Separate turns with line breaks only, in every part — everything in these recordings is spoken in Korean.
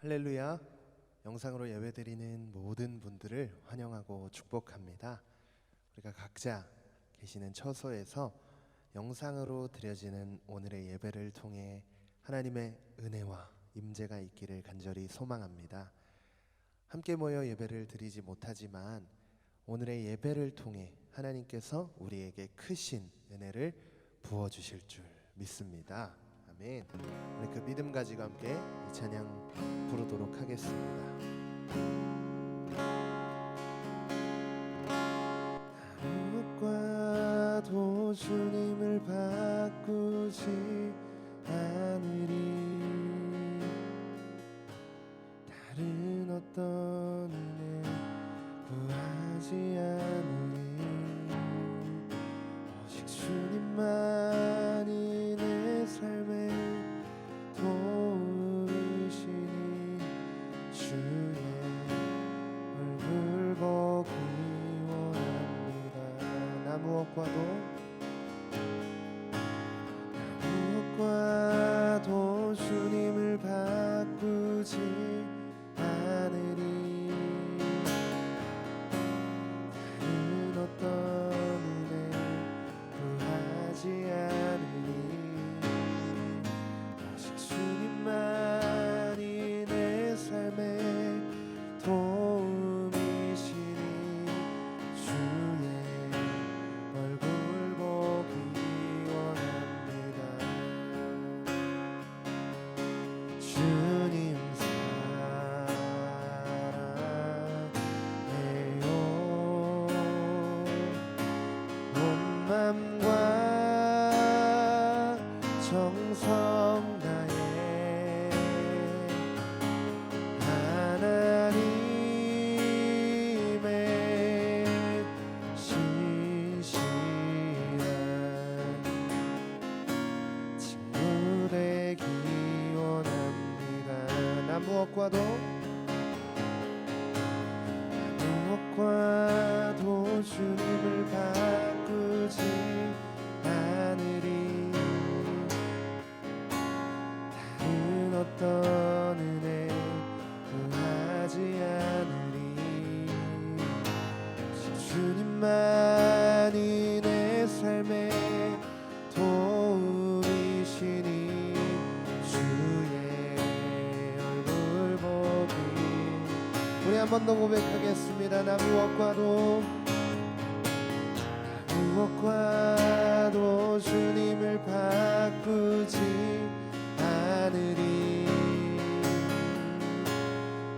할렐루야. 영상으로 예배드리는 모든 분들을 환영하고 축복합니다. 우리가 각자 계시는 처소에서 영상으로 드려지는 오늘의 예배를 통해 하나님의 은혜와 임재가 있기를 간절히 소망합니다. 함께 모여 예배를 드리지 못하지만 오늘의 예배를 통해 하나님께서 우리에게 크신 은혜를 부어주실 줄 믿습니다. 아멘. 우리 그 믿음 가지고 함께 이 찬양 부르도록 하겠습니다. 무엇과도 주님을 바꾸지 않으리. 다른 어떤 은혜 구하지 않으리. 오직 주님만이 내 삶의 도우시니 주의 얼굴 보기 원합니다. 나 무엇과도 주님을 바꾸지 않으리. 다른 어떤 은혜 구하지 않으리. 오직 주님만이 내 삶의 도움이시니 주의 얼굴 보기 원합니다. 주님 사랑해요. 온 맘과 정성 다해 하나님의 신실한 친구 되기 원합니다. 나 무엇과도 주님을 바꾸지 않으리. 다른 어떤 은혜 구하지 않으리. 주님만이 내 삶의 도움이시니 주의 얼굴 보기. 우리 한 번 더 고백하겠습니다. 나 무엇과도 주님을 바꾸지 않으리.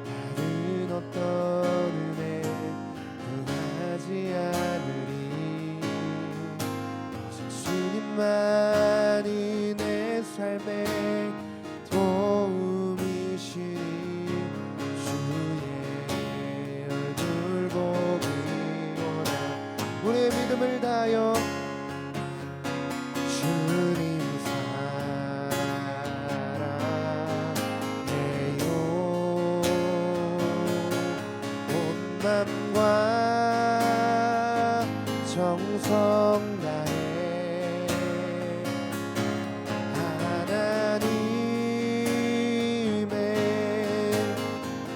다른 어떤 은혜 구하지 않으리. 오직 주님만이 내 삶의 도움이시니 주의 얼굴 보기 원하. 우리의 믿음을 다하여 주님 사랑해요. 온 맘과 정성 다해 하나님의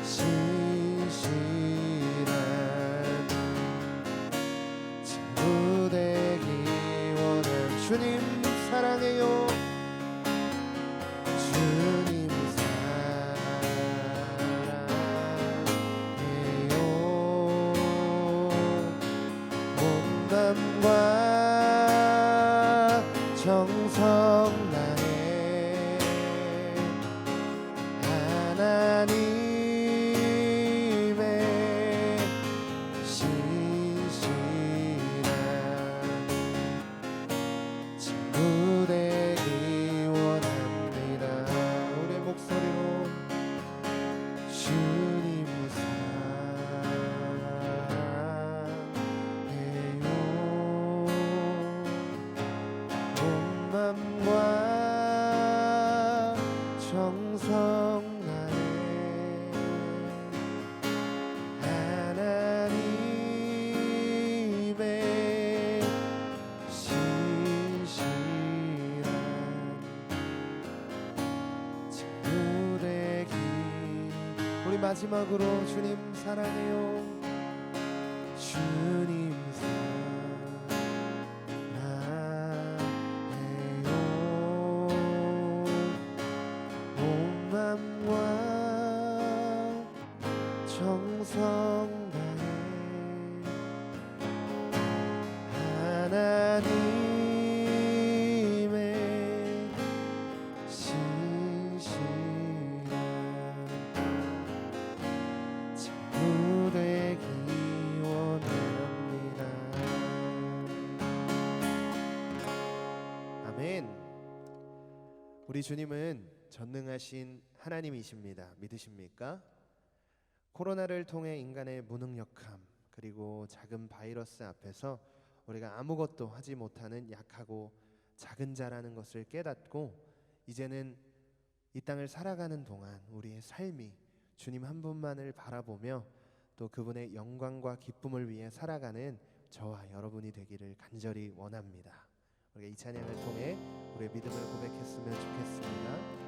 신실한 친구 되기 원해. 주님 사랑해요. 주님 사랑해요. 온 맘과 정성 다해 하나님의 신실한 친구 되기 원합니다. 우리의 목소리로 주님 사랑해요. 온 맘과 정성 다해 우리 마지막으로 주님 사랑해요. 주님 사랑해요. 온 맘과 정성 다해 하나님의 신실한 친구 되기 원합니다. 아멘. 우리 주님은 전능하신 하나님이십니다. 믿으십니까? 코로나를 통해 인간의 무능력함 그리고 작은 바이러스 앞에서 우리가 아무것도 하지 못하는 약하고 작은 자라는 것을 깨닫고 이제는 이 땅을 살아가는 동안 우리의 삶이 주님 한 분만을 바라보며 또 그분의 영광과 기쁨을 위해 살아가는 저와 여러분이 되기를 간절히 원합니다. 우리가 이 찬양을 통해 우리의 믿음을 고백했으면 좋겠습니다.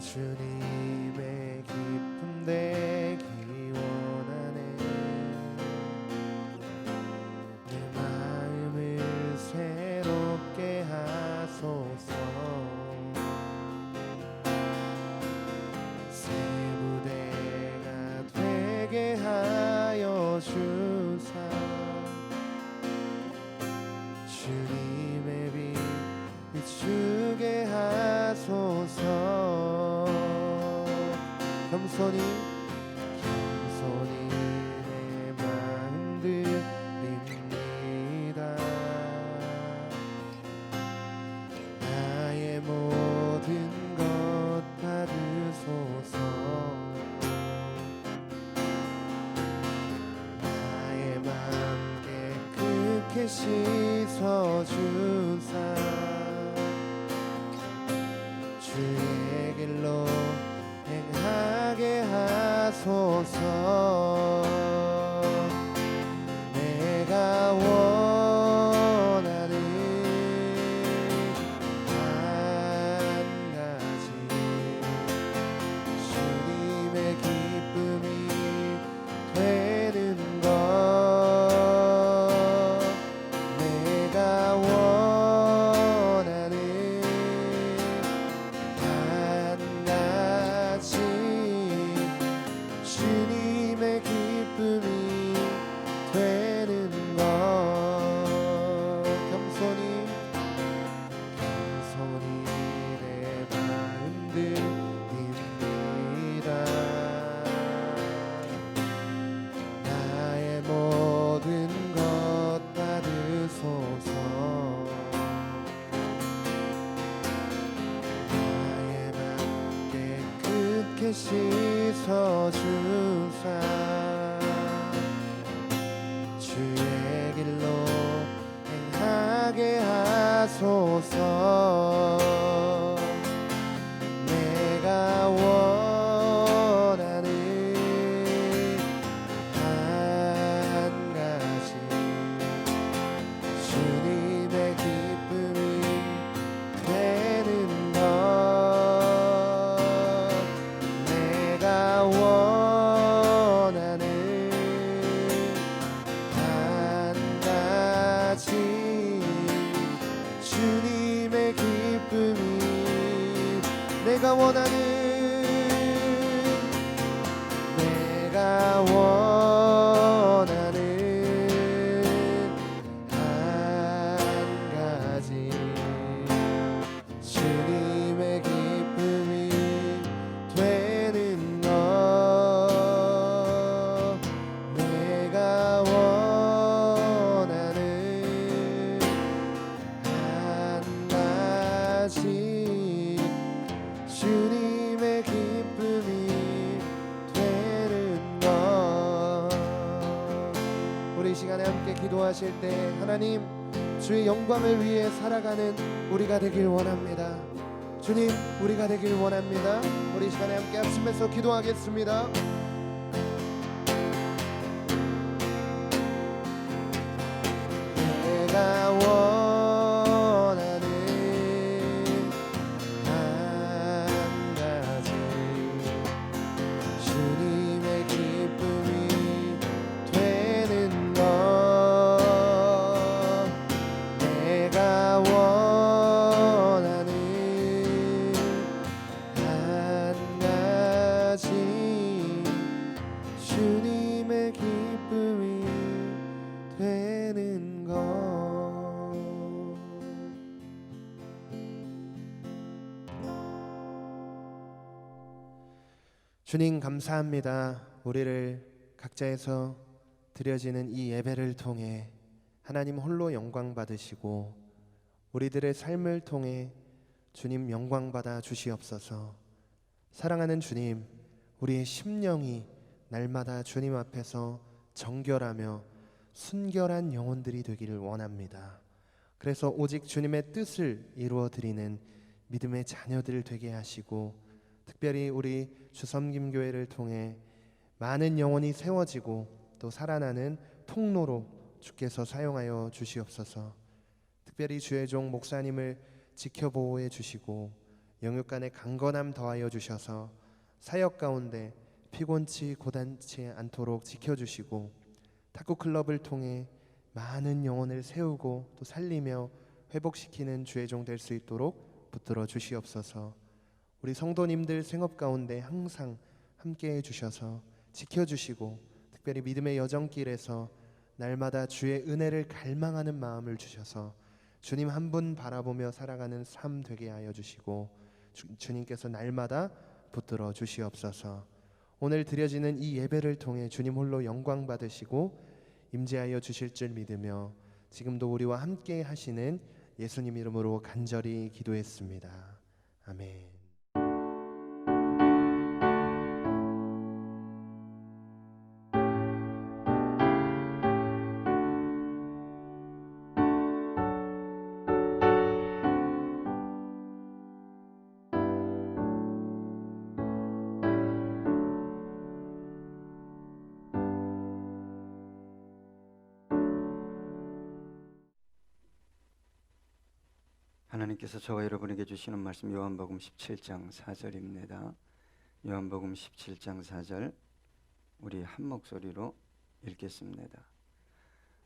주님의 기쁨 되기 원하네. 내 마음을 새롭게 하소서. 새 무대가 되게 하여 주사. 주님의 빛 비추게 하소서. 겸손히 내 마음 드립니다. 나의 모든 것 받으소서. 나의 맘 깨끗게 씻어주사. 주의 길로 행하게 하소서. 내가 원하는 한 가지 주님의 기쁨이 되는 것. 내가 원하는 한 가지 주님의 기쁨이 되는 것. 겸손히 내 마음 드립니다. 나의 모든 것 받으소서. 나의 맘 깨끗게 씻어주사. 주의 길로 행하게 하소서. 내가 원하는 한 가지 주님의 기쁨이 되는 것. 내가 원하는 한 가지 주님의 기쁨이. 내가 원하는 한 가지 주님의 기쁨이 되는 것. 내가 원하는 한 가지 주님의 기쁨이 되는 것. 우리 이 시간에 함께 기도하실 때 하나님 주의 영광을 위해 살아가는 우리가 되길 원합니다. 주님 우리가 되길 원합니다. 우리 이 시간에 함께 합심해서 기도하겠습니다. 내가 원하는 주님 감사합니다. 우리를 각자에서 드려지는 이 예배를 통해 하나님 홀로 영광 받으시고 우리들의 삶을 통해 주님 영광 받아 주시옵소서. 사랑하는 주님, 우리의 심령이 날마다 주님 앞에서 정결하며 순결한 영혼들이 되기를 원합니다. 그래서 오직 주님의 뜻을 이루어 드리는 믿음의 자녀들 되게 하시고, 특별히 우리 주섬김교회를 통해 많은 영혼이 세워지고 또 살아나는 통로로 주께서 사용하여 주시옵소서. 특별히 주의 종 목사님을 지켜보호해 주시고 영육간의 강건함 더하여 주셔서 사역 가운데 피곤치 고단치 않도록 지켜주시고, 탁구클럽을 통해 많은 영혼을 세우고 또 살리며 회복시키는 주의 종 될 수 있도록 붙들어 주시옵소서. 우리 성도님들 생업 가운데 항상 함께해 주셔서 지켜주시고, 특별히 믿음의 여정길에서 날마다 주의 은혜를 갈망하는 마음을 주셔서 주님 한 분 바라보며 살아가는 삶 되게 하여 주시고, 주님께서 날마다 붙들어 주시옵소서. 오늘 드려지는 이 예배를 통해 주님 홀로 영광 받으시고 임재하여 주실 줄 믿으며 지금도 우리와 함께 하시는 예수님 이름으로 간절히 기도했습니다. 아멘.
하나님께서 저와 여러분에게 주시는 말씀 요한복음 17장 4절입니다. 요한복음 17장 4절 우리 한 목소리로 읽겠습니다.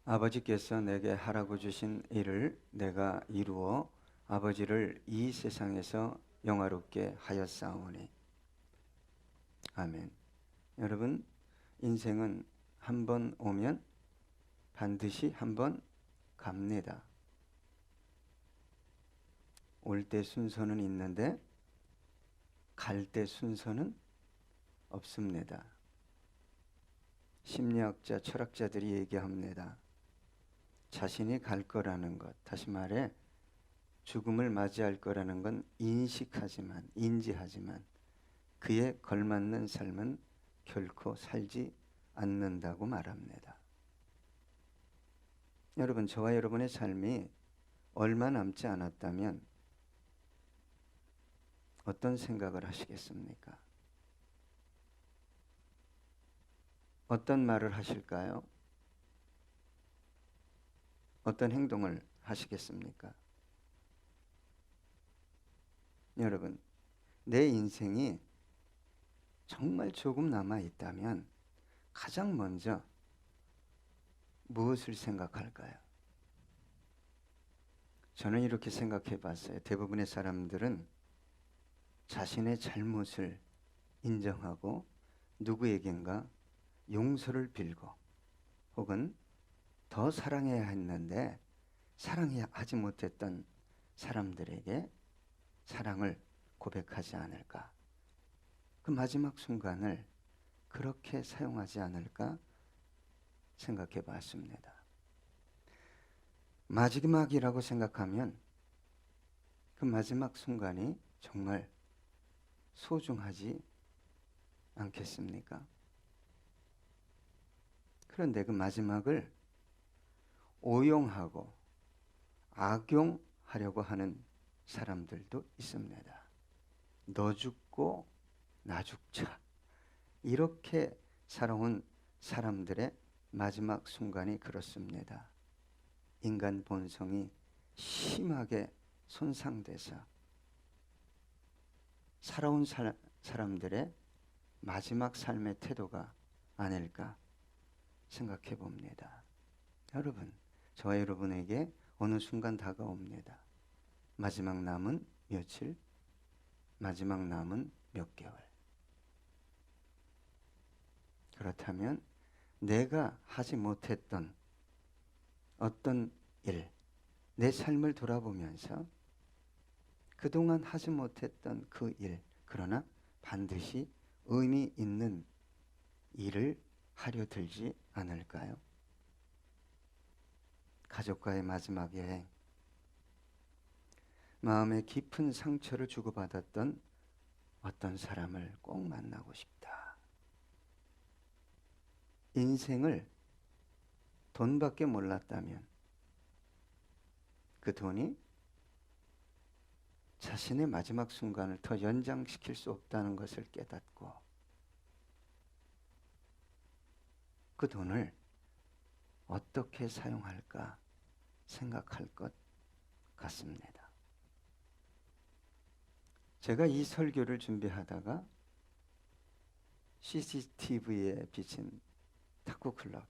아버지께서 내게 하라고 주신 일을 내가 이루어 아버지를 이 세상에서 영화롭게 하였사오니. 아멘. 여러분, 인생은 한 번 오면 반드시 한 번 갑니다. 올 때 순서는 있는데 갈 때 순서는 없습니다. 심리학자, 철학자들이 얘기합니다. 자신이 갈 거라는 것, 다시 말해 죽음을 맞이할 거라는 건 인지하지만 그에 걸맞는 삶은 결코 살지 않는다고 말합니다. 여러분, 저와 여러분의 삶이 얼마 남지 않았다면 어떤 생각을 하시겠습니까? 어떤 말을 하실까요? 어떤 행동을 하시겠습니까? 여러분, 내 인생이 정말 조금 남아 있다면 가장 먼저 무엇을 생각할까요? 저는 이렇게 생각해 봤어요. 대부분의 사람들은 자신의 잘못을 인정하고 누구에겐가 용서를 빌고 혹은 더 사랑해야 했는데 사랑하지 못했던 사람들에게 사랑을 고백하지 않을까, 그 마지막 순간을 그렇게 사용하지 않을까 생각해 봤습니다. 마지막이라고 생각하면 그 마지막 순간이 정말 소중하지 않겠습니까? 그런데 그 마지막을 오용하고 악용하려고 하는 사람들도 있습니다. 너 죽고 나 죽자, 이렇게 살아온 사람들의 마지막 순간이 그렇습니다. 인간 본성이 심하게 손상돼서 살아온 사람들의 마지막 삶의 태도가 아닐까 생각해 봅니다. 여러분, 저와 여러분에게 어느 순간 다가옵니다. 마지막 남은 며칠, 마지막 남은 몇 개월. 그렇다면 내가 하지 못했던 어떤 일, 내 삶을 돌아보면서 그동안 하지 못했던 그 일, 그러나 반드시 의미 있는 일을 하려 들지 않을까요? 가족과의 마지막 여행, 마음에 깊은 상처를 주고받았던 어떤 사람을 꼭 만나고 싶다. 인생을 돈밖에 몰랐다면 그 돈이 자신의 마지막 순간을 더 연장시킬 수 없다는 것을 깨닫고 그 돈을 어떻게 사용할까 생각할 것 같습니다. 제가 이 설교를 준비하다가 CCTV에 비친 탁구클럽,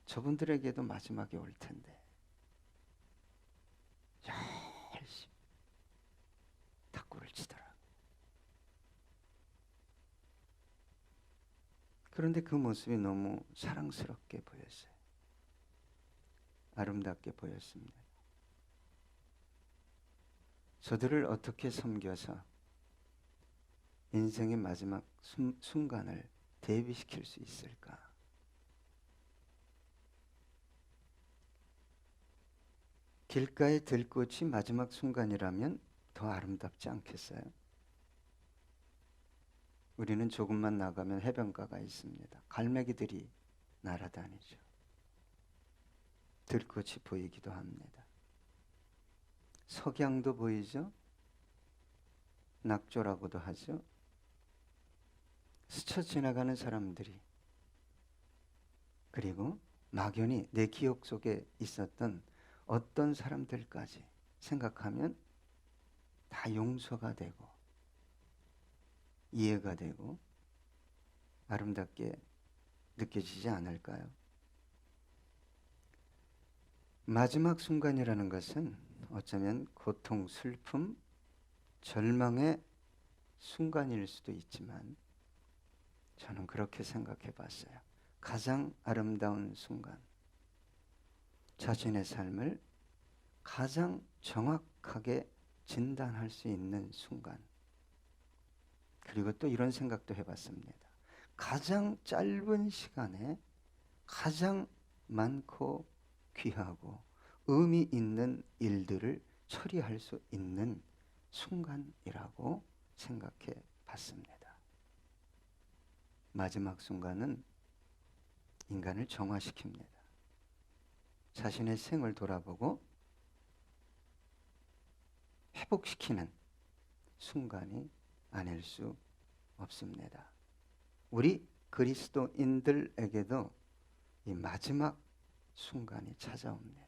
저분들에게도 마지막이 올 텐데 열심히 탁구를 치더라. 그런데 그 모습이 너무 사랑스럽게 보였어요. 아름답게 보였습니다. 저들을 어떻게 섬겨서 인생의 마지막 순간을 대비시킬 수 있을까? 길가에 들꽃이 마지막 순간이라면 더 아름답지 않겠어요? 우리는 조금만 나가면 해변가가 있습니다. 갈매기들이 날아다니죠. 들꽃이 보이기도 합니다. 석양도 보이죠? 낙조라고도 하죠. 스쳐 지나가는 사람들이, 그리고 막연히 내 기억 속에 있었던 어떤 사람들까지 생각하면 다 용서가 되고 이해가 되고 아름답게 느껴지지 않을까요? 마지막 순간이라는 것은 어쩌면 고통, 슬픔, 절망의 순간일 수도 있지만 저는 그렇게 생각해 봤어요. 가장 아름다운 순간, 자신의 삶을 가장 정확하게 진단할 수 있는 순간, 그리고 또 이런 생각도 해봤습니다. 가장 짧은 시간에 가장 많고 귀하고 의미 있는 일들을 처리할 수 있는 순간이라고 생각해 봤습니다. 마지막 순간은 인간을 정화시킵니다. 자신의 생을 돌아보고 회복시키는 순간이 아닐 수 없습니다. 우리 그리스도인들에게도 이 마지막 순간이 찾아옵니다.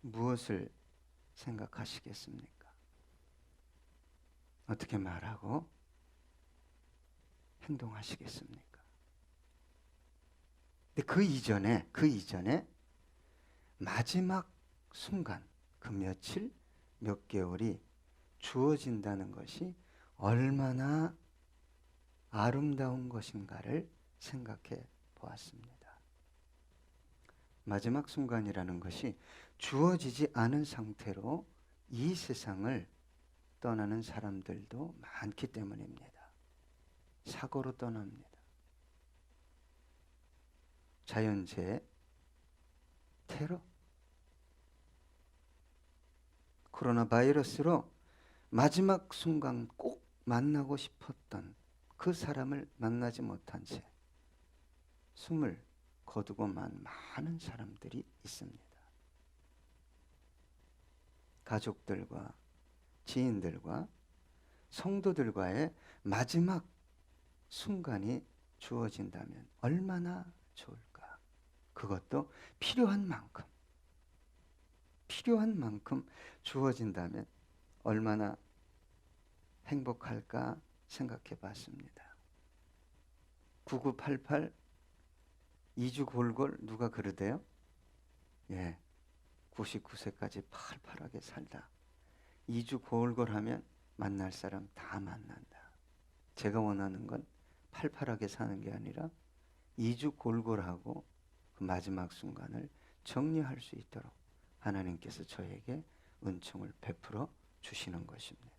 무엇을 생각하시겠습니까? 어떻게 말하고 행동하시겠습니까? 근데 그 이전에 마지막 순간, 그 며칠, 몇 개월이 주어진다는 것이 얼마나 아름다운 것인가를 생각해 보았습니다. 마지막 순간이라는 것이 주어지지 않은 상태로 이 세상을 떠나는 사람들도 많기 때문입니다. 사고로 떠납니다. 자연재해, 테러, 코로나 바이러스로 마지막 순간 꼭 만나고 싶었던 그 사람을 만나지 못한 채 숨을 거두고만 많은 사람들이 있습니다. 가족들과 지인들과 성도들과의 마지막 순간이 주어진다면 얼마나 좋을까? 그것도 필요한 만큼 주어진다면 얼마나 행복할까 생각해 봤습니다. 9988 이주골골 누가 그러대요? 예, 99세까지 팔팔하게 살다. 이주골골 하면 만날 사람 다 만난다. 제가 원하는 건 팔팔하게 사는 게 아니라 이주골골하고 그 마지막 순간을 정리할 수 있도록 하나님께서 저에게 은총을 베풀어 주시는 것입니다.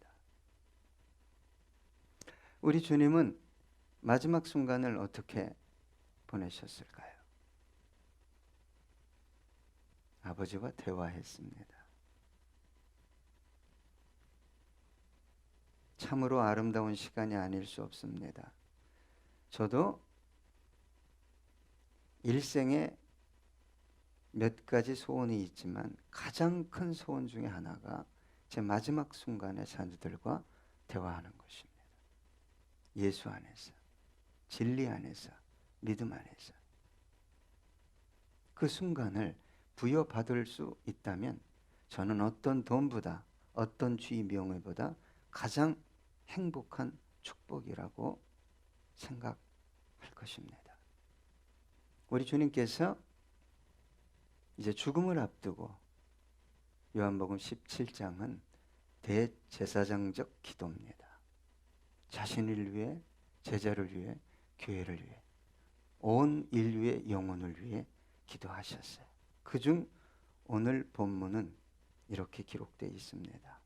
우리 주님은 마지막 순간을 어떻게 보내셨을까요? 아버지와 대화했습니다. 참으로 아름다운 시간이 아닐 수 없습니다. 저도 일생에 몇 가지 소원이 있지만 가장 큰 소원 중에 하나가 제 마지막 순간에 자녀들과 대화하는 것입니다. 예수 안에서, 진리 안에서, 믿음 안에서. 그 순간을 부여받을 수 있다면 저는 어떤 돈보다, 어떤 주의 명예보다 가장 행복한 축복이라고 생각할 것입니다. 우리 주님께서 이제 죽음을 앞두고 요한복음 17장은 대제사장적 기도입니다. 자신을 위해, 제자를 위해, 교회를 위해, 온 인류의 영혼을 위해 기도하셨어요. 그중 오늘 본문은 이렇게 기록되어 있습니다.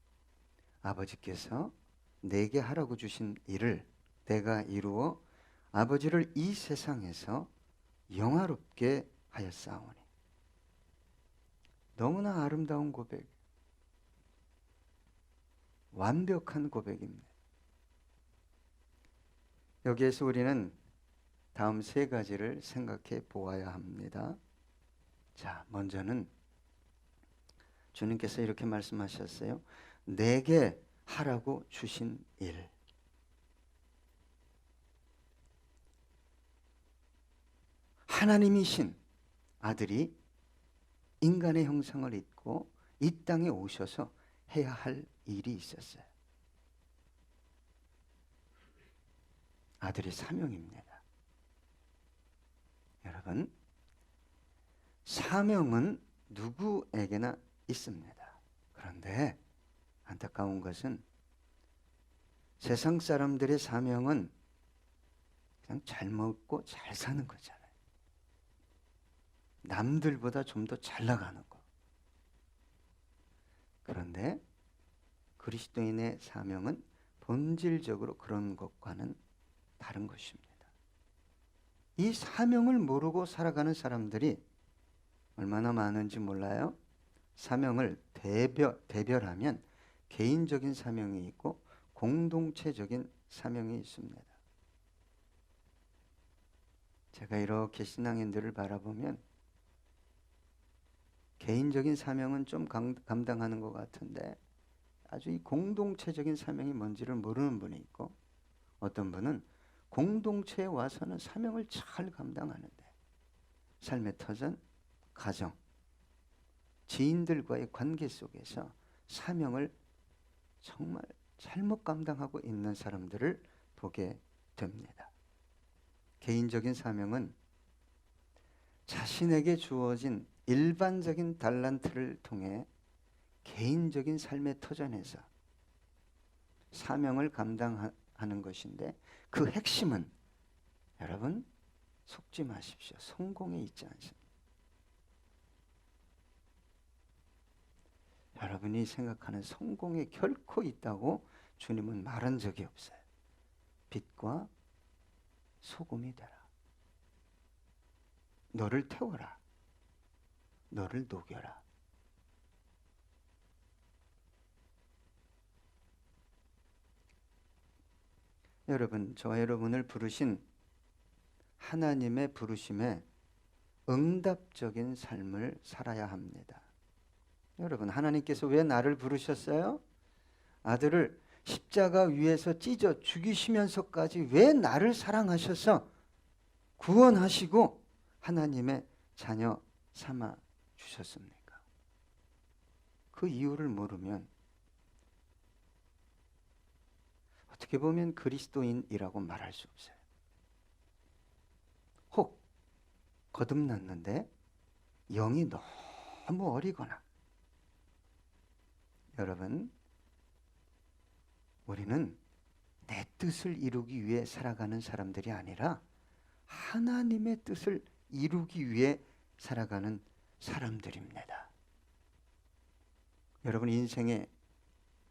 아버지께서 내게 하라고 주신 일을 내가 이루어 아버지를 이 세상에서 영화롭게 하였사오니. 너무나 아름다운 고백, 완벽한 고백입니다. 여기에서 우리는 다음 세 가지를 생각해 보아야 합니다. 자, 먼저는 주님께서 이렇게 말씀하셨어요. 내게 하라고 주신 일. 하나님이신 아들이 인간의 형상을 입고 이 땅에 오셔서 해야 할 일이 있었어요. 아들의 사명입니다. 여러분, 사명은 누구에게나 있습니다. 그런데 안타까운 것은 세상 사람들의 사명은 그냥 잘 먹고 잘 사는 거잖아요. 남들보다 좀 더 잘 나가는 거. 그런데 그리스도인의 사명은 본질적으로 그런 것과는 다른 것입니다. 이 사명을 모르고 살아가는 사람들이 얼마나 많은지 몰라요? 사명을 대별하면 개인적인 사명이 있고 공동체적인 사명이 있습니다. 제가 이렇게 신앙인들을 바라보면 개인적인 사명은 좀 감당하는 것 같은데 아주 이 공동체적인 사명이 뭔지를 모르는 분이 있고, 어떤 분은 공동체에 와서는 사명을 잘 감당하는데 삶의 터전, 가정, 지인들과의 관계 속에서 사명을 정말 잘못 감당하고 있는 사람들을 보게 됩니다. 개인적인 사명은 자신에게 주어진 일반적인 달란트를 통해 개인적인 삶의 터전에서 사명을 감당하는 것인데, 그 핵심은 여러분 속지 마십시오. 성공에 있지 않습니다. 여러분이 생각하는 성공에 결코 있다고 주님은 말한 적이 없어요. 빛과 소금이 되라. 너를 태워라. 너를 녹여라. 여러분, 저와 여러분을 부르신 하나님의 부르심에 응답적인 삶을 살아야 합니다. 여러분, 하나님께서 왜 나를 부르셨어요? 아들을 십자가 위에서 찢어 죽이시면서까지 왜 나를 사랑하셔서 구원하시고 하나님의 자녀 삼아 주셨습니까? 그 이유를 모르면 어떻게 보면 그리스도인이라고 말할 수 없어요. 혹 거듭났는데 영이 너무 어리거나, 여러분, 우리는 내 뜻을 이루기 위해 살아가는 사람들이 아니라 하나님의 뜻을 이루기 위해 살아가는 사람들입니다. 여러분, 인생의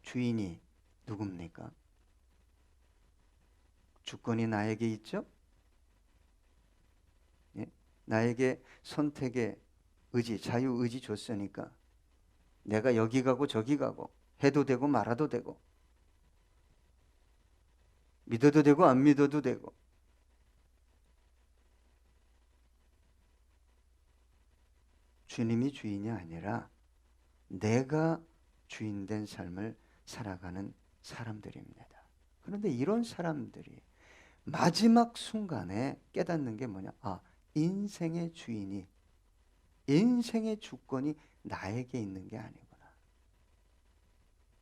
주인이 누굽니까? 주권이 나에게 있죠? 예? 나에게 선택의 의지, 자유의지 줬으니까 내가 여기 가고 저기 가고 해도 되고 말아도 되고 믿어도 되고 안 믿어도 되고 주님이 주인이 아니라 내가 주인된 삶을 살아가는 사람들입니다. 그런데 이런 사람들이 마지막 순간에 깨닫는 게 뭐냐? 아, 인생의 주인이, 인생의 주권이 나에게 있는 게 아니구나.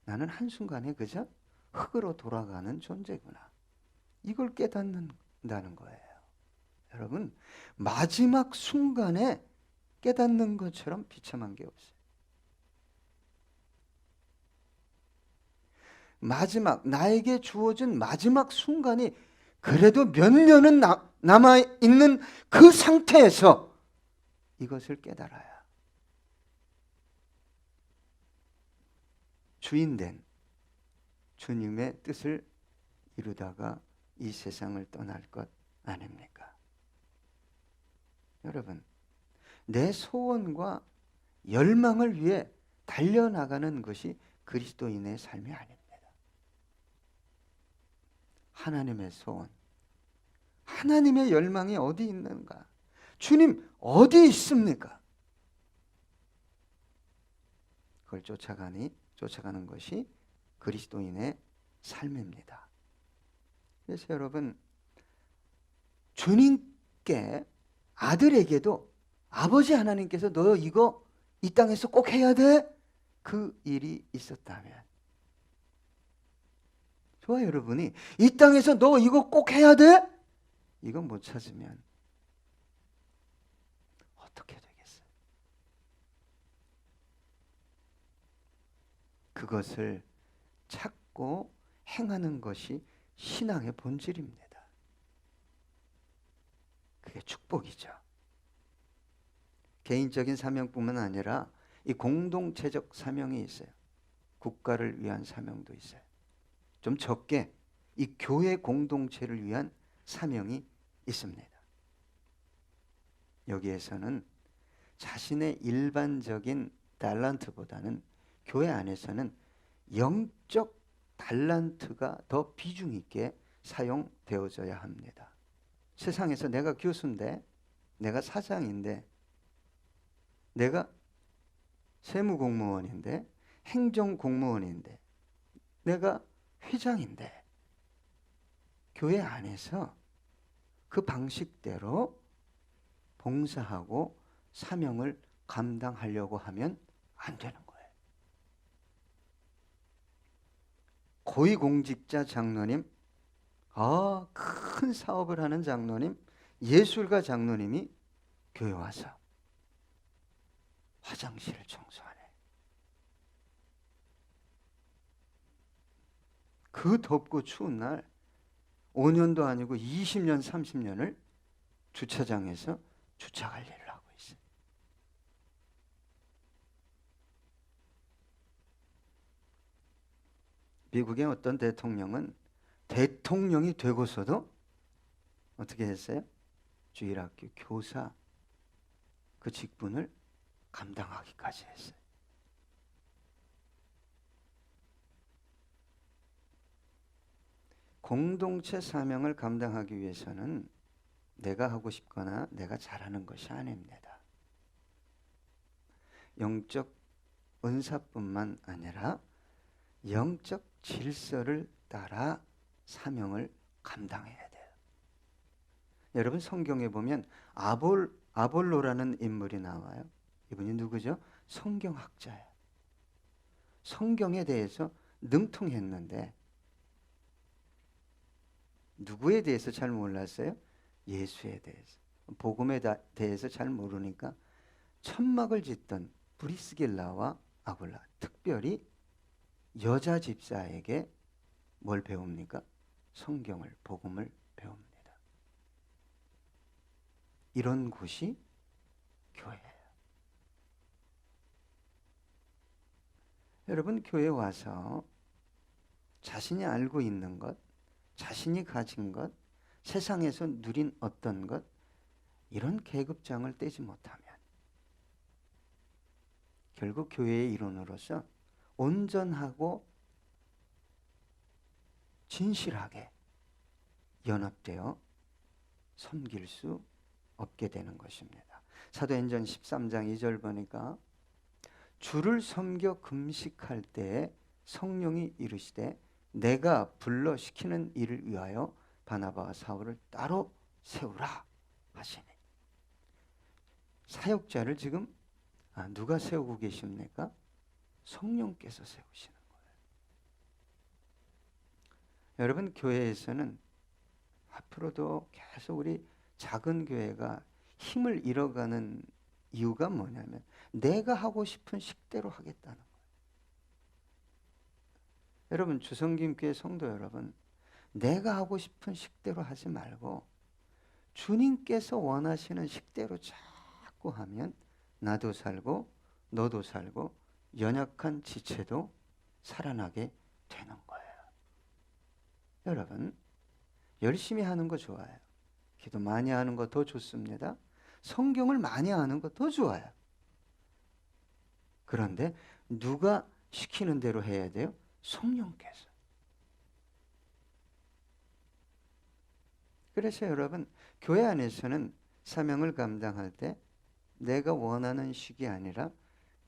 나는 한순간에 그저 흙으로 돌아가는 존재구나. 이걸 깨닫는다는 거예요. 여러분, 마지막 순간에 깨닫는 것처럼 비참한 게 없어요. 마지막, 나에게 주어진 마지막 순간이 그래도 몇 년은 남아있는 그 상태에서 이것을 깨달아야 주인된 주님의 뜻을 이루다가 이 세상을 떠날 것 아닙니까? 여러분, 내 소원과 열망을 위해 달려나가는 것이 그리스도인의 삶이 아닙니다. 하나님의 소원, 하나님의 열망이 어디 있는가? 주님 어디 있습니까? 그걸 쫓아가는 것이 그리스도인의 삶입니다. 그래서 여러분, 주님께, 아들에게도 아버지 하나님께서 너 이거 이 땅에서 꼭 해야 돼? 그 일이 있었다면, 저와 여러분이 이 땅에서 너 이거 꼭 해야 돼? 이거 못 찾으면 어떻게 되겠어요? 그것을 찾고 행하는 것이 신앙의 본질입니다. 그게 축복이죠. 개인적인 사명뿐만 아니라 이 공동체적 사명이 있어요. 국가를 위한 사명도 있어요. 좀 적게 이 교회 공동체를 위한 사명이 있습니다. 여기에서는 자신의 일반적인 달란트보다는 교회 안에서는 영적 달란트가 더 비중 있게 사용되어져야 합니다. 세상에서 내가 교수인데, 내가 사장인데, 내가 세무공무원인데, 행정공무원인데, 내가 회장인데, 교회 안에서 그 방식대로 봉사하고 사명을 감당하려고 하면 안 되는 거예요. 고위공직자 장로님, 큰 사업을 하는 장로님, 예술가 장로님이 교회 와서 화장실을 청소하네. 그 덥고 추운 날 5년도 아니고 20년, 30년을 주차장에서 주차 관리를 하고 있어요. 미국의 어떤 대통령은 대통령이 되고서도 어떻게 했어요? 주일학교 교사 그 직분을 감당하기까지 했어요. 공동체 사명을 감당하기 위해서는 내가 하고 싶거나 내가 잘하는 것이 아닙니다. 영적 은사뿐만 아니라 영적 질서를 따라 사명을 감당해야 돼요. 여러분, 성경에 보면 아볼로라는 인물이 나와요. 이분이 누구죠? 성경학자예요. 성경에 대해서 능통했는데 누구에 대해서 잘 몰랐어요? 예수에 대해서. 복음에 대해서 잘 모르니까 천막을 짓던 브리스길라와 아굴라, 특별히 여자 집사에게 뭘 배웁니까? 성경을, 복음을 배웁니다. 이런 곳이 교회예요. 여러분, 교회 와서 자신이 알고 있는 것, 자신이 가진 것, 세상에서 누린 어떤 것, 이런 계급장을 떼지 못하면 결국 교회의 일원으로서 온전하고 진실하게 연합되어 섬길 수 없게 되는 것입니다. 사도행전 13장 2절 보니까 주를 섬겨 금식할 때에 성령이 이르시되 내가 불러 시키는 일을 위하여 바나바와 사울을 따로 세우라 하시니, 사역자를 지금 누가 세우고 계십니까? 성령께서 세우시는 거예요. 여러분, 교회에서는 앞으로도 계속 우리 작은 교회가 힘을 잃어가는 이유가 뭐냐면 내가 하고 싶은 식대로 하겠다는 거예요. 여러분, 주성김교회 성도 여러분, 내가 하고 싶은 식대로 하지 말고 주님께서 원하시는 식대로 자꾸 하면 나도 살고 너도 살고 연약한 지체도 살아나게 되는 거예요. 여러분, 열심히 하는 거 좋아요. 기도 많이 하는 거 더 좋습니다. 성경을 많이 하는 거 더 좋아요. 그런데 누가 시키는 대로 해야 돼요? 성령께서. 그래서 여러분, 교회 안에서는 사명을 감당할 때 내가 원하는 식이 아니라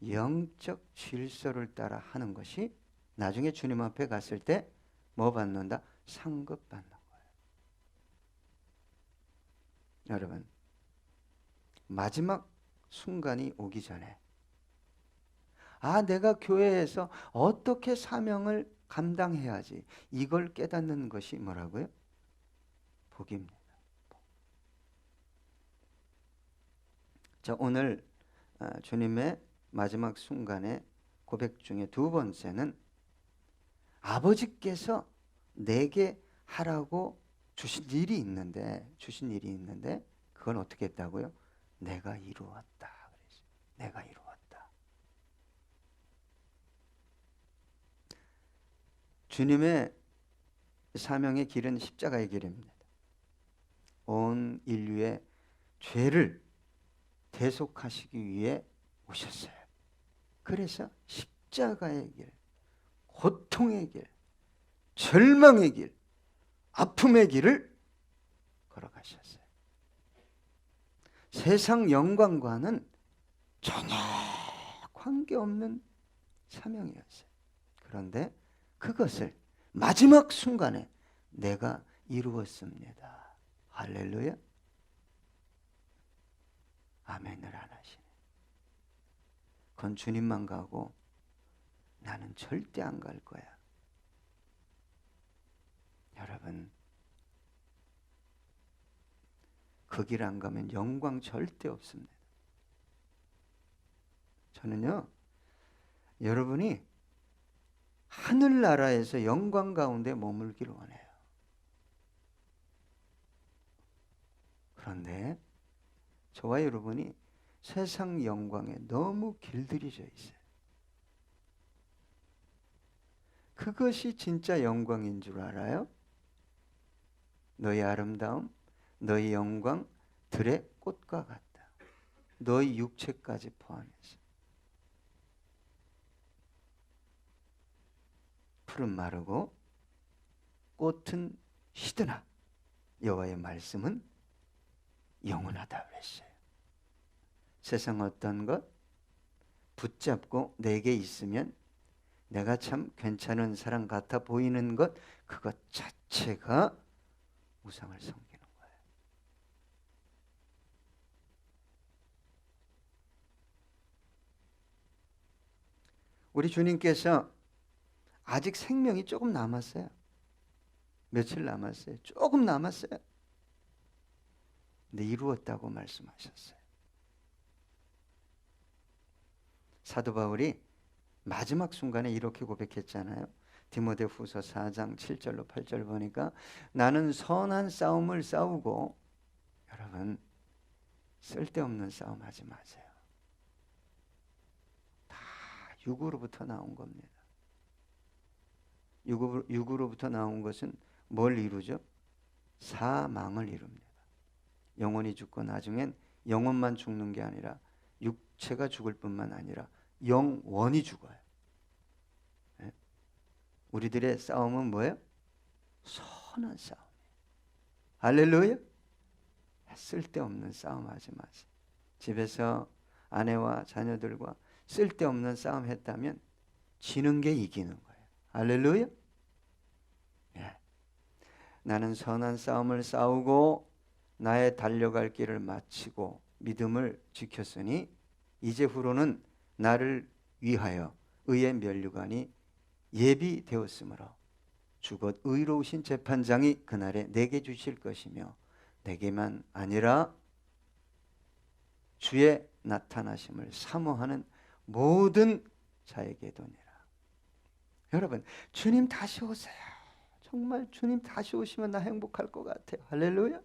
영적 질서를 따라 하는 것이 나중에 주님 앞에 갔을 때 뭐 받는다? 상급 받는 거예요. 여러분, 마지막 순간이 오기 전에 내가 교회에서 어떻게 사명을 감당해야지, 이걸 깨닫는 것이 뭐라고요? 복입니다. 자, 오늘 주님의 마지막 순간의 고백 중에 두 번째는 아버지께서 내게 하라고 주신 일이 있는데 그건 어떻게 했다고요? 내가 이루었다. 그랬어요. 내가 이루었다. 주님의 사명의 길은 십자가의 길입니다. 온 인류의 죄를 대속하시기 위해 오셨어요. 그래서 십자가의 길, 고통의 길, 절망의 길, 아픔의 길을 걸어가셨어요. 세상 영광과는 전혀 관계없는 사명이었어요. 그런데 그것을 마지막 순간에 내가 이루었습니다. 할렐루야. 아멘을 안 하시네. 그건 주님만 가고 나는 절대 안 갈 거야. 여러분, 그 길 안 가면 영광 절대 없습니다. 저는요, 여러분이 하늘나라에서 영광 가운데 머물기를 원해요. 그런데 저와 여러분이 세상 영광에 너무 길들여져 있어요. 그것이 진짜 영광인 줄 알아요? 너희 아름다움, 너희 영광 들의 꽃과 같다. 너희 육체까지 포함해서. 풀은 마르고 꽃은 시드나 여호와의 말씀은 영원하다 그랬어요. 세상 어떤 것 붙잡고 내게 있으면 내가 참 괜찮은 사람 같아 보이는 것, 그것 자체가 우상을 섬기는 우리 주님께서 아직 생명이 조금 남았어요. 며칠 남았어요. 조금 남았어요. 근데 이루었다고 말씀하셨어요. 사도 바울이 마지막 순간에 이렇게 고백했잖아요. 디모데후서 4장 7절로 8절 보니까 나는 선한 싸움을 싸우고, 여러분 쓸데없는 싸움 하지 마세요. 다 육으로부터 나온 겁니다. 육으로부터 나온 것은 뭘 이루죠? 사망을 이룹니다. 영혼이 죽고 나중엔 영혼만 죽는 게 아니라 육체가 죽을 뿐만 아니라 영원히 죽어요. 예? 우리들의 싸움은 뭐예요? 선한 싸움. 할렐루야. 쓸데없는 싸움하지 마세요. 집에서 아내와 자녀들과 쓸데없는 싸움 했다면 지는 게 이기는 거예요. 할렐루야. 예. 나는 선한 싸움을 싸우고 나의 달려갈 길을 마치고 믿음을 지켰으니 이제 후로는 나를 위하여 의의 면류관이 예비되었으므로 주곧 의로우신 재판장이 그날에 내게 주실 것이며 내게만 아니라 주의 나타나심을 사모하는 모든 자에게도니라. 여러분, 주님 다시 오세요. 정말 주님 다시 오시면 나 행복할 것 같아요. 할렐루야.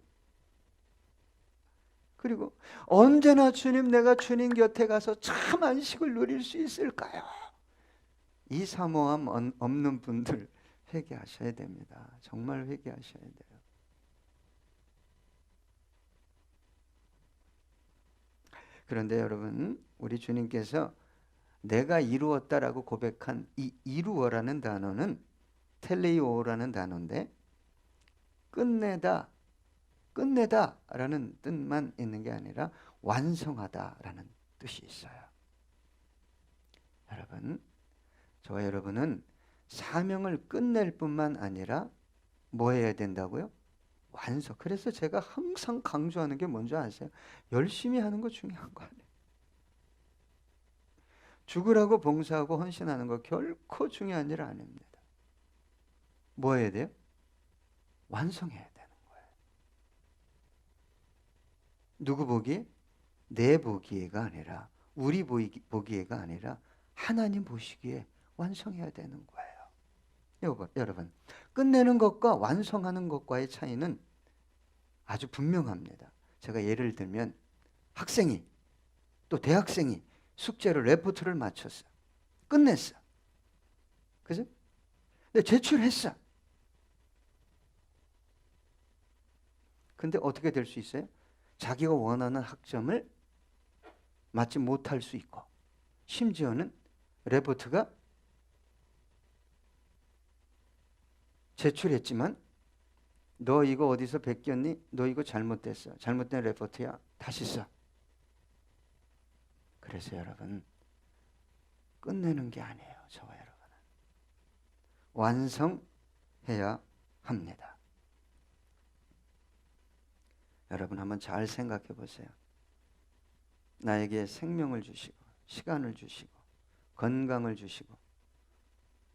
그리고 언제나 주님, 내가 주님 곁에 가서 참 안식을 누릴 수 있을까요? 이 사모함 없는 분들 회개하셔야 됩니다. 정말 회개하셔야 돼요. 그런데 여러분, 우리 주님께서 내가 이루었다라고 고백한 이 이루어라는 단어는 텔레이오라는 단어인데 끝내다, 끝내다라는 뜻만 있는 게 아니라 완성하다라는 뜻이 있어요. 여러분, 저와 여러분은 사명을 끝낼 뿐만 아니라 뭐 해야 된다고요? 완성. 그래서 제가 항상 강조하는 게 뭔지 아세요? 열심히 하는 거 중요한 거 아니에요. 죽으라고 봉사하고 헌신하는 거 결코 중요한 일 아닙니다. 뭐 해야 돼요? 완성해야 되는 거예요. 누구 보기에? 내 보기에가 아니라, 우리 보기에가 아니라 하나님 보시기에 완성해야 되는 거예요. 여러분, 끝내는 것과 완성하는 것과의 차이는 아주 분명합니다. 제가 예를 들면 학생이 또 대학생이 숙제를 레포트를 맞췄어. 끝냈어. 그죠? 근데 제출했어. 근데 어떻게 될 수 있어요? 자기가 원하는 학점을 맞지 못할 수 있고, 심지어는 레포트가 제출했지만 너 이거 어디서 베꼈니? 너 이거 잘못됐어. 잘못된 레포트야. 다시 써. 그래서 여러분, 끝내는 게 아니에요. 저와 여러분은 완성해야 합니다. 여러분 한번 잘 생각해 보세요. 나에게 생명을 주시고 시간을 주시고 건강을 주시고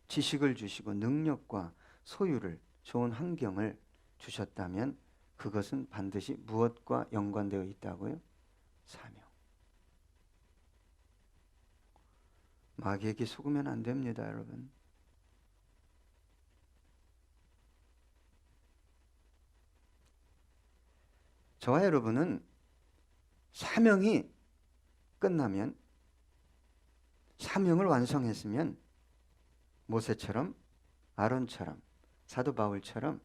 지식을 주시고 능력과 소유를, 좋은 환경을 주셨다면 그것은 반드시 무엇과 연관되어 있다고요? 사명. 마귀에게 속으면 안 됩니다, 여러분. 저와 여러분은 사명이 끝나면, 사명을 완성했으면 모세처럼, 아론처럼, 사도 바울처럼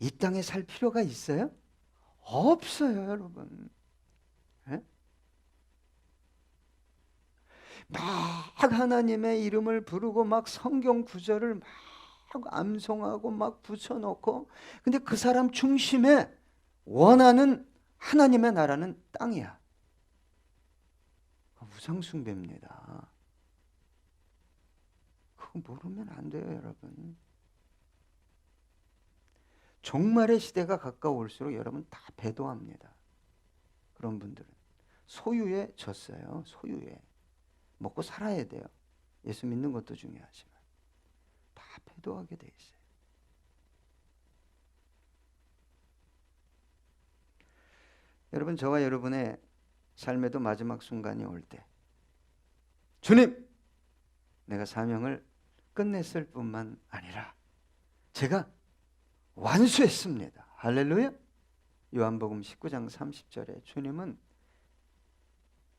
이 땅에 살 필요가 있어요? 없어요, 여러분. 에? 막 하나님의 이름을 부르고 막 성경 구절을 막 암송하고 막 붙여놓고, 근데 그 사람 중심에 원하는 하나님의 나라는 땅이야. 우상숭배입니다. 그거 모르면 안 돼요, 여러분. 종말의 시대가 가까울수록 여러분 다 배도합니다. 그런 분들은 소유에 졌어요. 소유에 먹고 살아야 돼요. 예수 믿는 것도 중요하지만 다 배도하게 돼 있어요. 여러분, 저와 여러분의 삶에도 마지막 순간이 올 때, 주님, 내가 사명을 끝냈을 뿐만 아니라 제가 완수했습니다. 할렐루야. 요한복음 19장 30절에 주님은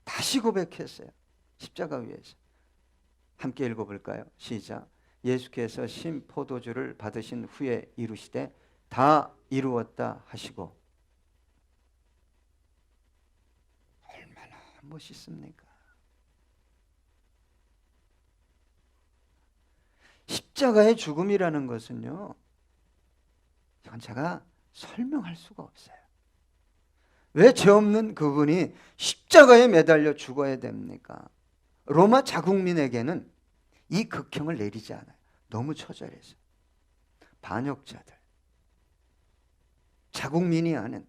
다시 고백했어요. 십자가 위에서. 함께 읽어볼까요? 시작. 예수께서 신 포도주를 받으신 후에 이르시되 다 이루었다 하시고 얼마나 멋있습니까? 십자가의 죽음이라는 것은요, 이건 제가 설명할 수가 없어요. 왜 죄 없는 그분이 십자가에 매달려 죽어야 됩니까? 로마 자국민에게는 이 극형을 내리지 않아요. 너무 처절해서. 반역자들, 자국민이 아닌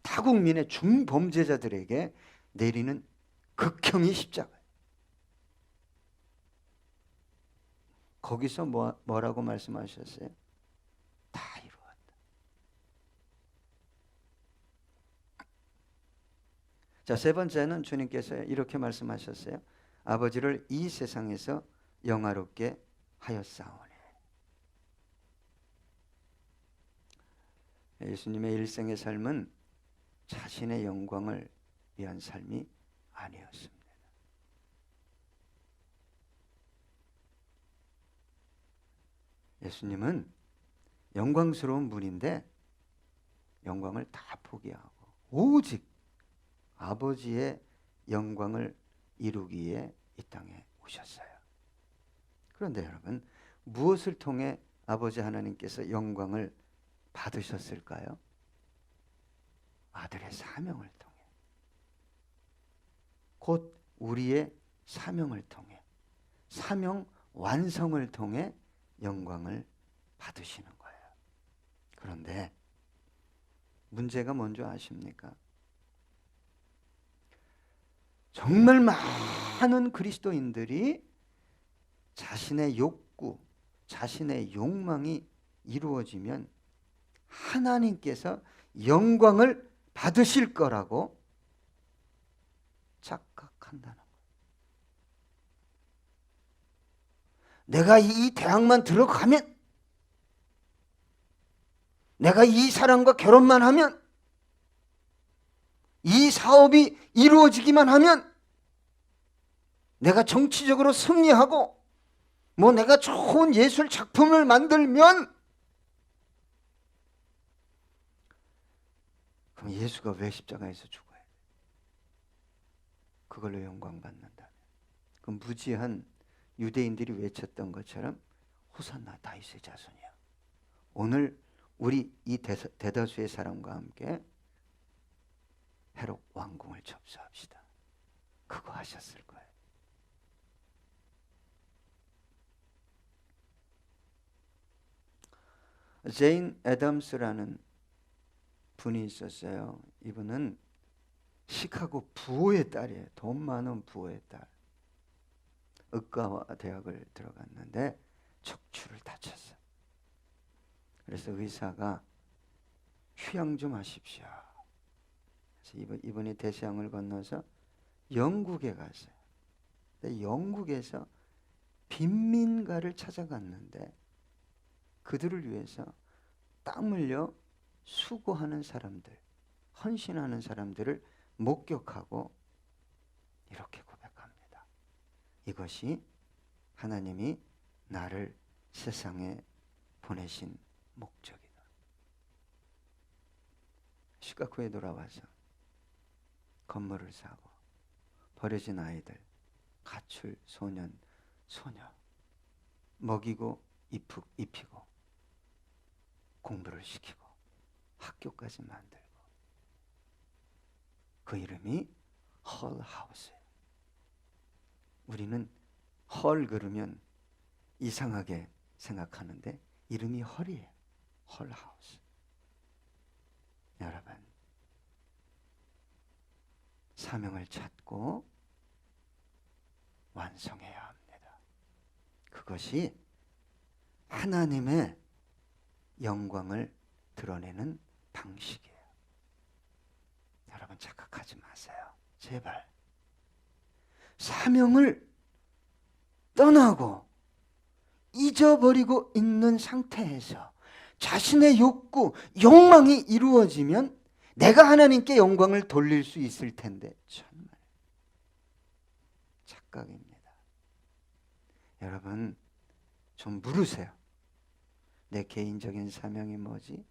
타국민의 중범죄자들에게 내리는 극형이 십자가예요. 거기서 뭐라고 말씀하셨어요? 다 이루었다. 자, 세 번째는 주님께서 이렇게 말씀하셨어요. 아버지를 이 세상에서 영화롭게 하였사오니. 예수님의 일생의 삶은 자신의 영광을 위한 삶이 아니었습니다. 예수님은 영광스러운 분인데 영광을 다 포기하고 오직 아버지의 영광을 이루기에 이 땅에 오셨어요. 그런데 여러분, 무엇을 통해 아버지 하나님께서 영광을 받으셨을까요? 아들의 사명을 통해, 곧 우리의 사명을 통해, 사명 완성을 통해 영광을 받으시는 거예요. 그런데 문제가 뭔지 아십니까? 정말 많은 그리스도인들이 자신의 욕구, 자신의 욕망이 이루어지면 하나님께서 영광을 받으실 거라고 착각한다는 거예요. 내가 이 대학만 들어가면, 내가 이 사람과 결혼만 하면, 이 사업이 이루어지기만 하면, 내가 정치적으로 승리하고 뭐 내가 좋은 예술 작품을 만들면, 그럼 예수가 왜 십자가에서 죽어야 돼? 그걸로 영광 받는다면. 그 무지한 유대인들이 외쳤던 것처럼 호산나 다윗의 자손이야. 오늘 우리 이 대다수의 사람과 함께 헤롯 왕궁을 접수합시다. 그거 하셨을 거예요. 제인 애덤스라는 분이 있었어요. 이분은 시카고 부호의 딸이에요. 돈 많은 부호의 딸. 의과 대학을 들어갔는데 척추를 다쳤어요. 그래서 의사가 휴양 좀 하십시오. 그래서 이분이 대서양을 건너서 영국에 갔어요. 근데 영국에서 빈민가를 찾아갔는데 그들을 위해서 땀 흘려 수고하는 사람들, 헌신하는 사람들을 목격하고 이렇게 고백합니다. 이것이 하나님이 나를 세상에 보내신 목적이다. 시카고에 돌아와서 건물을 사고 버려진 아이들, 가출, 소년, 소녀 먹이고 입히고 공부를 시키고 학교까지 만들고, 그 이름이 헐하우스예요. 우리는 헐 그러면 이상하게 생각하는데 이름이 헐이에요. 헐하우스. 여러분, 사명을 찾고 완성해야 합니다. 그것이 하나님의 영광을 드러내는 방식이에요. 여러분 착각하지 마세요. 제발. 사명을 떠나고 잊어버리고 있는 상태에서 자신의 욕구, 욕망이 이루어지면 내가 하나님께 영광을 돌릴 수 있을 텐데 정말 착각입니다. 여러분 좀 물으세요. 내 개인적인 사명이 뭐지?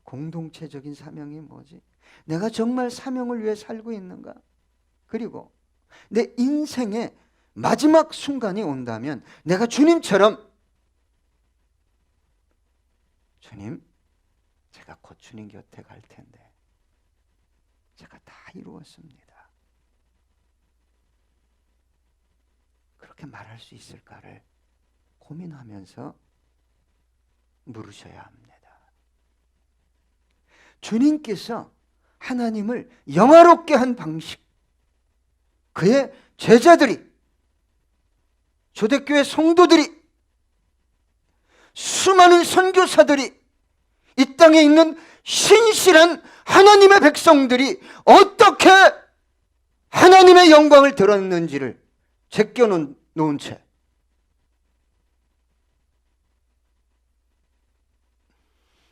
공동체적인 사명이 뭐지? 내가 정말 사명을 위해 살고 있는가? 그리고 내 인생의 마지막 순간이 온다면 내가 주님처럼 주님, 제가 곧 주님 곁에 갈 텐데 제가 다 이루었습니다. 그렇게 말할 수 있을까를 고민하면서 물으셔야 합니다. 주님께서 하나님을 영화롭게 한 방식, 그의 제자들이, 초대교회 성도들이, 수많은 선교사들이, 이 땅에 있는 신실한 하나님의 백성들이 어떻게 하나님의 영광을 드렸는지를 제껴놓은 채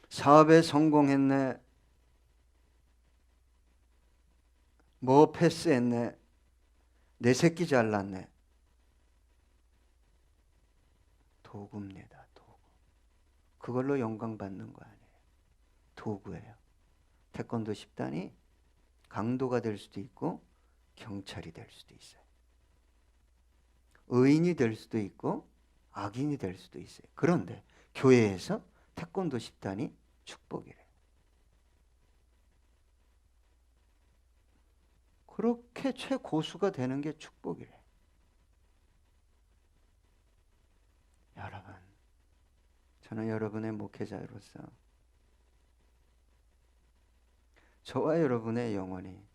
사업에 성공했네, 뭐 패스했네, 내 새끼 잘났네. 도구입니다. 도구. 그걸로 영광 받는 거 아니에요. 도구예요. 태권도 10단이 강도가 될 수도 있고 경찰이 될 수도 있어요. 의인이 될 수도 있고 악인이 될 수도 있어요. 그런데 교회에서 태권도 10단이 축복이래요. 그렇게 최고수가 되는 게 축복이래요. 여러분, 저는 여러분의 목회자로서 저와 여러분의 영혼이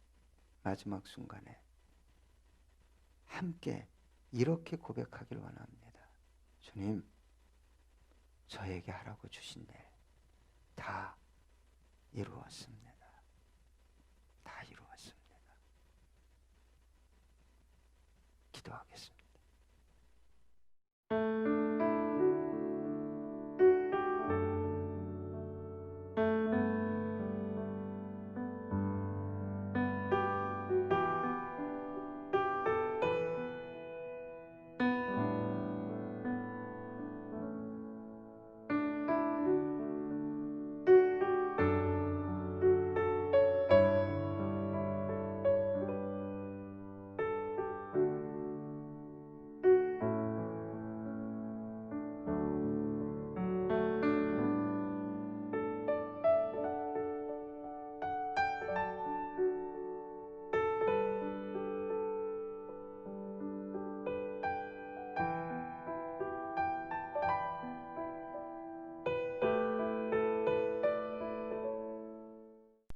마지막 순간에 함께 이렇게 고백하길 원합니다. 주님, 저에게 하라고 주신 일 다 이루었습니다. 다 이루었습니다. 기도하겠습니다.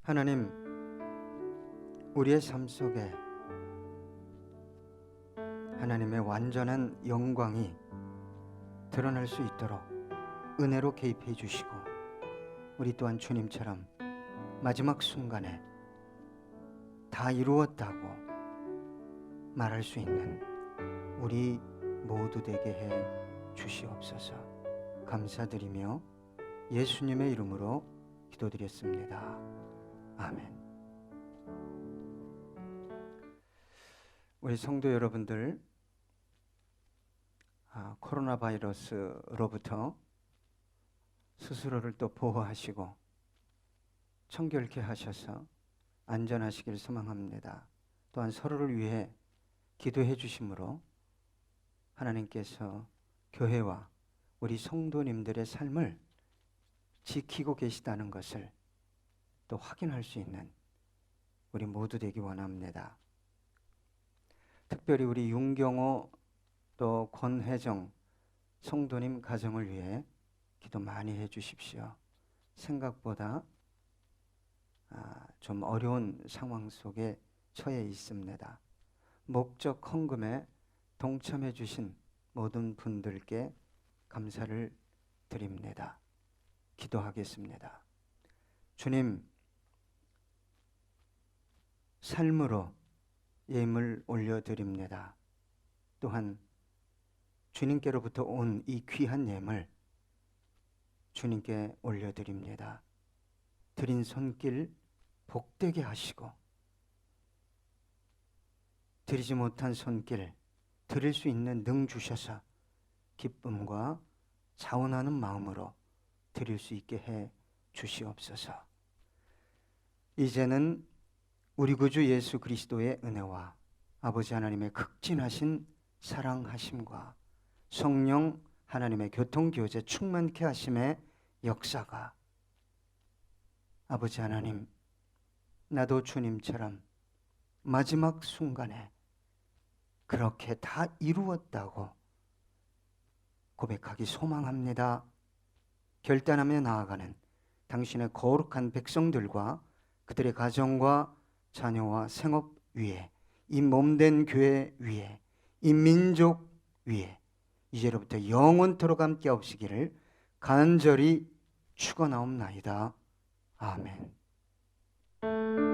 하나님, 우리의 삶 속에 하나님의 완전한 영광이 드러날 수 있도록 은혜로 개입해 주시고, 우리 또한 주님처럼 마지막 순간에 다 이루었다고 말할 수 있는 우리 모두 되게 해 주시옵소서. 감사드리며 예수님의 이름으로 기도드렸습니다. 아멘. 우리 성도 여러분들, 코로나 바이러스로부터 스스로를 또 보호하시고 청결케 하셔서 안전하시길 소망합니다. 또한 서로를 위해 기도해 주심으로 하나님께서 교회와 우리 성도님들의 삶을 지키고 계시다는 것을 또 확인할 수 있는 우리 모두 되기 원합니다. 특별히 우리 윤경호 또 권혜정 성도님 가정을 위해 기도 많이 해 주십시오. 생각보다 좀 어려운 상황 속에 처해 있습니다. 목적 헌금에 동참해 주신 모든 분들께 감사를 드립니다. 기도하겠습니다. 주님, 삶으로 예물 올려드립니다. 또한 주님께로부터 온 이 귀한 예물 주님께 올려드립니다. 드린 손길 복되게 하시고, 드리지 못한 손길 드릴 수 있는 능 주셔서 기쁨과 자원하는 마음으로 드릴 수 있게 해 주시옵소서. 이제는 우리 구주 예수 그리스도의 은혜와 아버지 하나님의 극진하신 사랑하심과 성령 하나님의 교통교제 충만케 하심의 역사가 아버지 하나님, 나도 주님처럼 마지막 순간에 그렇게 다 이루었다고 고백하기 소망합니다. 결단하며 나아가는 당신의 거룩한 백성들과 그들의 가정과 자녀와 생업 위에, 이 몸된 교회 위에, 이 민족 위에 이제로부터 영원토록 함께 하시기를 간절히 축원하옵나이다. 아멘.